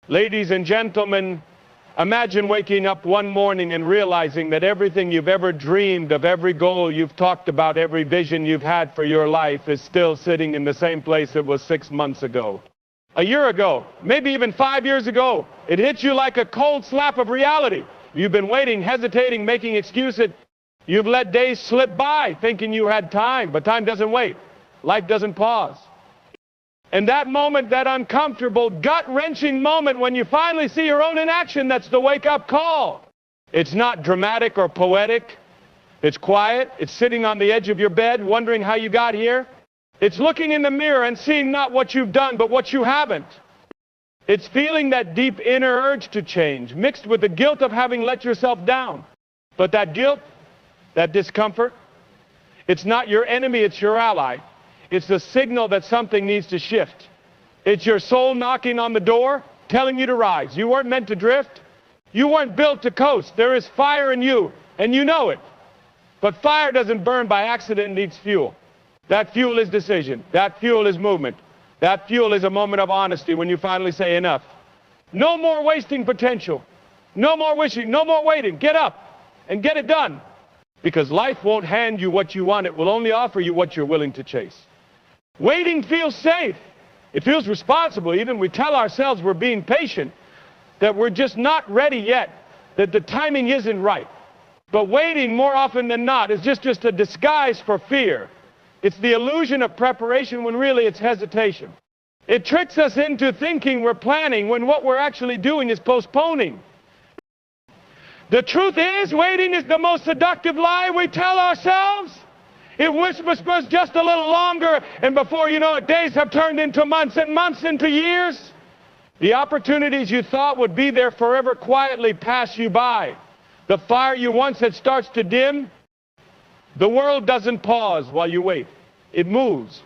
Ladies and gentlemen, imagine waking up one morning and realizing that everything you've ever dreamed of, every goal you've talked about, every vision you've had for your life is still sitting in the same place it was 6 months ago. A year ago, maybe even 5 years ago, it hit you like a cold slap of reality. You've been waiting, hesitating, making excuses. You've let days slip by thinking you had time, but time doesn't wait. Life doesn't pause. And that moment, that uncomfortable, gut-wrenching moment when you finally see your own inaction, that's the wake-up call. It's not dramatic or poetic. It's quiet. It's sitting on the edge of your bed, wondering how you got here. It's looking in the mirror and seeing not what you've done, but what you haven't. It's feeling that deep inner urge to change, mixed with the guilt of having let yourself down. But that guilt, that discomfort, it's not your enemy, it's your ally. It's the signal that something needs to shift. It's your soul knocking on the door, telling you to rise. You weren't meant to drift. You weren't built to coast. There is fire in you, and you know it. But fire doesn't burn by accident, it needs fuel. That fuel is decision. That fuel is movement. That fuel is a moment of honesty when you finally say enough. No more wasting potential. No more wishing. No more waiting. Get up and get it done. Because life won't hand you what you want. It will only offer you what you're willing to chase. Waiting feels safe. It feels responsible. Even we tell ourselves we're being patient, that we're just not ready yet, that the timing isn't right. But waiting, more often than not, is just a disguise for fear. It's the illusion of preparation when really it's hesitation. It tricks us into thinking we're planning when what we're actually doing is postponing. The truth is, waiting is the most seductive lie we tell ourselves. It whispers just a little longer, and before you know it, days have turned into months, and months into years. The opportunities you thought would be there forever quietly pass you by. The fire you once had starts to dim. The world doesn't pause while you wait. It moves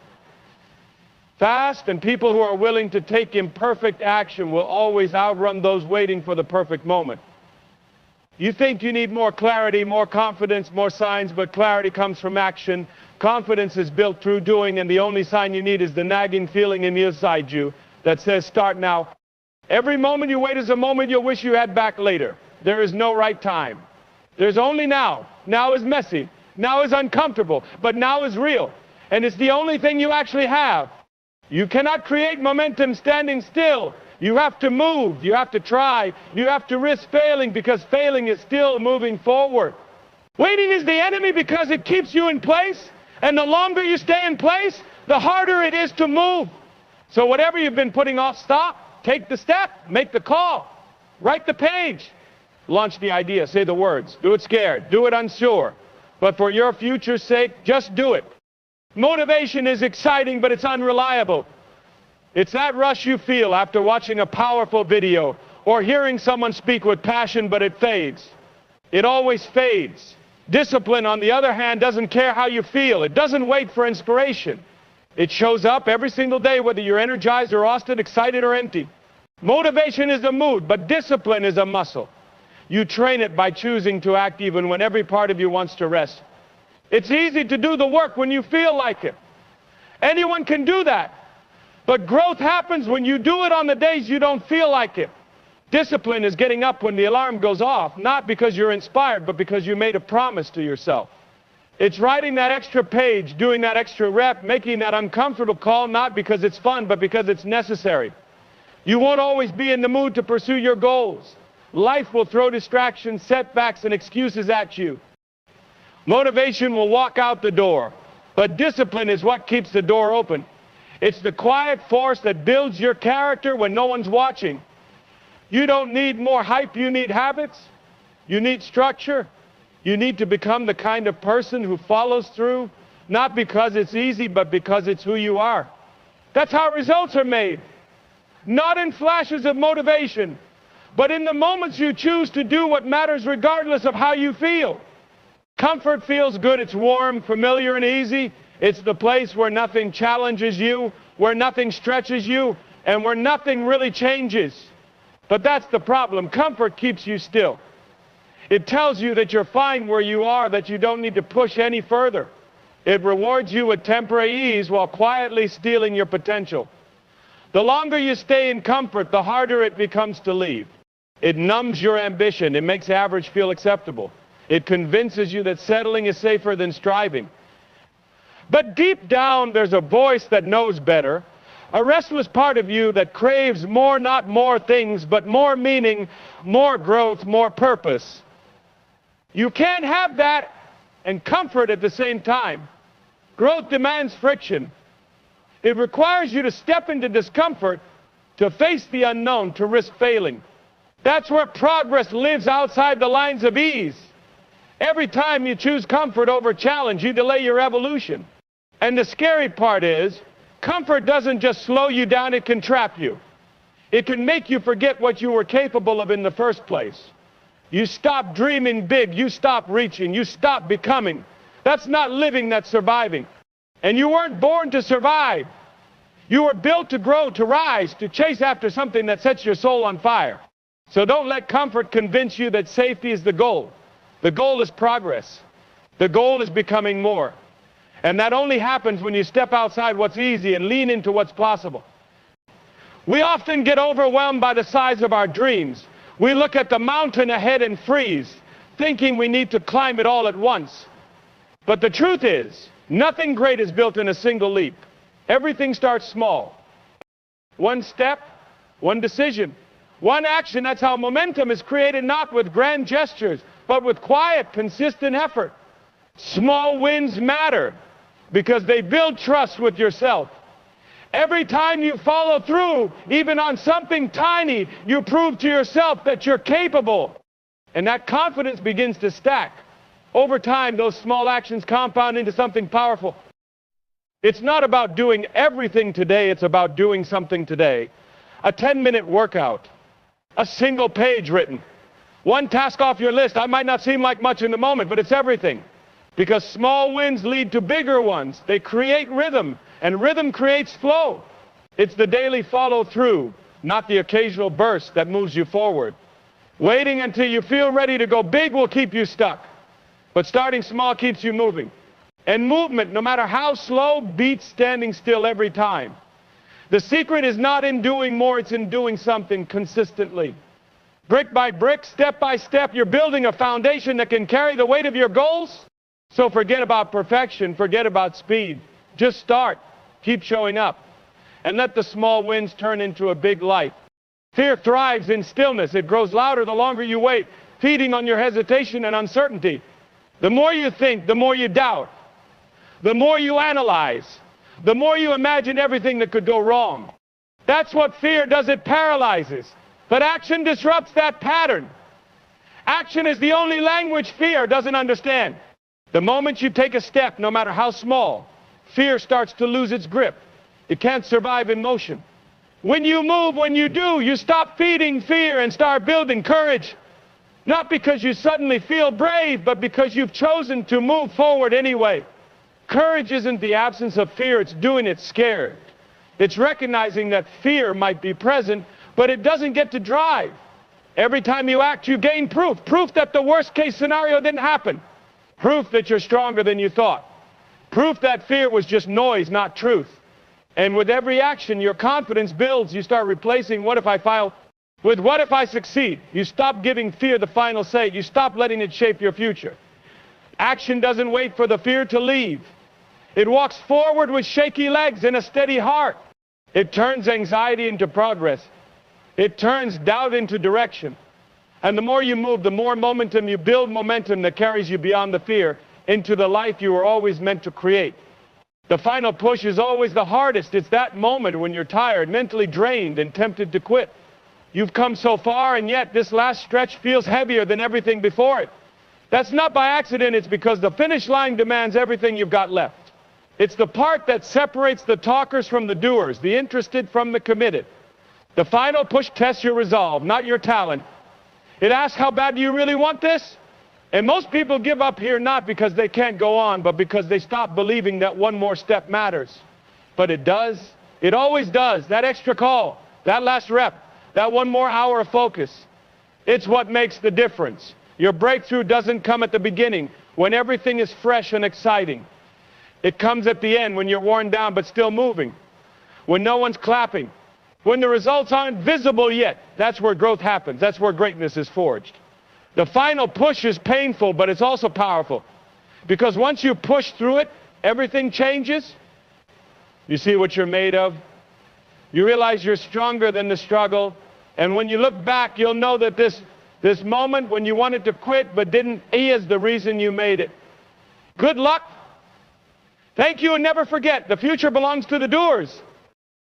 fast, and people who are willing to take imperfect action will always outrun those waiting for the perfect moment. You think you need more clarity, more confidence, more signs, but clarity comes from action. Confidence is built through doing, and the only sign you need is the nagging feeling inside you that says, start now. Every moment you wait is a moment you'll wish you had back later. There is no right time. There's only now. Now is messy. Now is uncomfortable, but now is real. And it's the only thing you actually have. You cannot create momentum standing still. You have to move, you have to try, you have to risk failing, because failing is still moving forward. Waiting is the enemy because it keeps you in place, and the longer you stay in place, the harder it is to move. So whatever you've been putting off, stop, take the step, make the call, write the page, launch the idea, say the words, do it scared, do it unsure, but for your future's sake, just do it. Motivation is exciting, but it's unreliable. It's that rush you feel after watching a powerful video or hearing someone speak with passion, but it fades. It always fades. Discipline, on the other hand, doesn't care how you feel. It doesn't wait for inspiration. It shows up every single day, whether you're energized or exhausted, excited or empty. Motivation is a mood, but discipline is a muscle. You train it by choosing to act even when every part of you wants to rest. It's easy to do the work when you feel like it. Anyone can do that. But growth happens when you do it on the days you don't feel like it. Discipline is getting up when the alarm goes off, not because you're inspired, but because you made a promise to yourself. It's writing that extra page, doing that extra rep, making that uncomfortable call, not because it's fun, but because it's necessary. You won't always be in the mood to pursue your goals. Life will throw distractions, setbacks, and excuses at you. Motivation will walk out the door, but discipline is what keeps the door open. It's the quiet force that builds your character when no one's watching. You don't need more hype, you need habits. You need structure. You need to become the kind of person who follows through, not because it's easy, but because it's who you are. That's how results are made. Not in flashes of motivation, but in the moments you choose to do what matters regardless of how you feel. Comfort feels good, it's warm, familiar, and easy. It's the place where nothing challenges you, where nothing stretches you, and where nothing really changes. But that's the problem. Comfort keeps you still. It tells you that you're fine where you are, that you don't need to push any further. It rewards you with temporary ease while quietly stealing your potential. The longer you stay in comfort, the harder it becomes to leave. It numbs your ambition. It makes average feel acceptable. It convinces you that settling is safer than striving. But deep down, there's a voice that knows better, a restless part of you that craves more, not more things, but more meaning, more growth, more purpose. You can't have that and comfort at the same time. Growth demands friction. It requires you to step into discomfort, to face the unknown, to risk failing. That's where progress lives, outside the lines of ease. Every time you choose comfort over challenge, you delay your evolution. And the scary part is, comfort doesn't just slow you down, it can trap you. It can make you forget what you were capable of in the first place. You stop dreaming big, you stop reaching, you stop becoming. That's not living, that's surviving. And you weren't born to survive. You were built to grow, to rise, to chase after something that sets your soul on fire. So don't let comfort convince you that safety is the goal. The goal is progress. The goal is becoming more. And that only happens when you step outside what's easy and lean into what's possible. We often get overwhelmed by the size of our dreams. We look at the mountain ahead and freeze, thinking we need to climb it all at once. But the truth is, nothing great is built in a single leap. Everything starts small. One step, one decision, one action. That's how momentum is created, not with grand gestures, but with quiet, consistent effort. Small wins matter because they build trust with yourself. Every time you follow through, even on something tiny, you prove to yourself that you're capable. And that confidence begins to stack. Over time, those small actions compound into something powerful. It's not about doing everything today, it's about doing something today. A 10-minute workout, a single page written, one task off your list. That might not seem like much in the moment, but it's everything. Because small wins lead to bigger ones. They create rhythm, and rhythm creates flow. It's the daily follow-through, not the occasional burst, that moves you forward. Waiting until you feel ready to go big will keep you stuck. But starting small keeps you moving. And movement, no matter how slow, beats standing still every time. The secret is not in doing more, it's in doing something consistently. Brick by brick, step by step, you're building a foundation that can carry the weight of your goals. So forget about perfection, forget about speed. Just start, keep showing up, and let the small wins turn into a big light. Fear thrives in stillness. It grows louder the longer you wait, feeding on your hesitation and uncertainty. The more you think, the more you doubt. The more you analyze, the more you imagine everything that could go wrong. That's what fear does, it paralyzes. But action disrupts that pattern. Action is the only language fear doesn't understand. The moment you take a step, no matter how small, fear starts to lose its grip. It can't survive in motion. When you move, when you do, you stop feeding fear and start building courage. Not because you suddenly feel brave, but because you've chosen to move forward anyway. Courage isn't the absence of fear, it's doing it scared. It's recognizing that fear might be present, but it doesn't get to drive. Every time you act, you gain proof. Proof that the worst case scenario didn't happen. Proof that you're stronger than you thought. Proof that fear was just noise, not truth. And with every action, your confidence builds. You start replacing what if I fail with what if I succeed. You stop giving fear the final say. You stop letting it shape your future. Action doesn't wait for the fear to leave. It walks forward with shaky legs and a steady heart. It turns anxiety into progress. It turns doubt into direction. And the more you move, the more momentum you build, momentum that carries you beyond the fear into the life you were always meant to create. The final push is always the hardest. It's that moment when you're tired, mentally drained, and tempted to quit. You've come so far, and yet this last stretch feels heavier than everything before it. That's not by accident. It's because the finish line demands everything you've got left. It's the part that separates the talkers from the doers, the interested from the committed. The final push tests your resolve, not your talent. It asks, how bad do you really want this? And most people give up here not because they can't go on, but because they stop believing that one more step matters. But it does. It always does. That extra call, that last rep, that one more hour of focus. It's what makes the difference. Your breakthrough doesn't come at the beginning when everything is fresh and exciting. It comes at the end when you're worn down but still moving. When no one's clapping. When the results aren't visible yet, that's where growth happens. That's where greatness is forged. The final push is painful, but it's also powerful. Because once you push through it, everything changes. You see what you're made of. You realize you're stronger than the struggle. And when you look back, you'll know that this moment when you wanted to quit but didn't, he is the reason you made it. Good luck. Thank you, and never forget, the future belongs to the doers.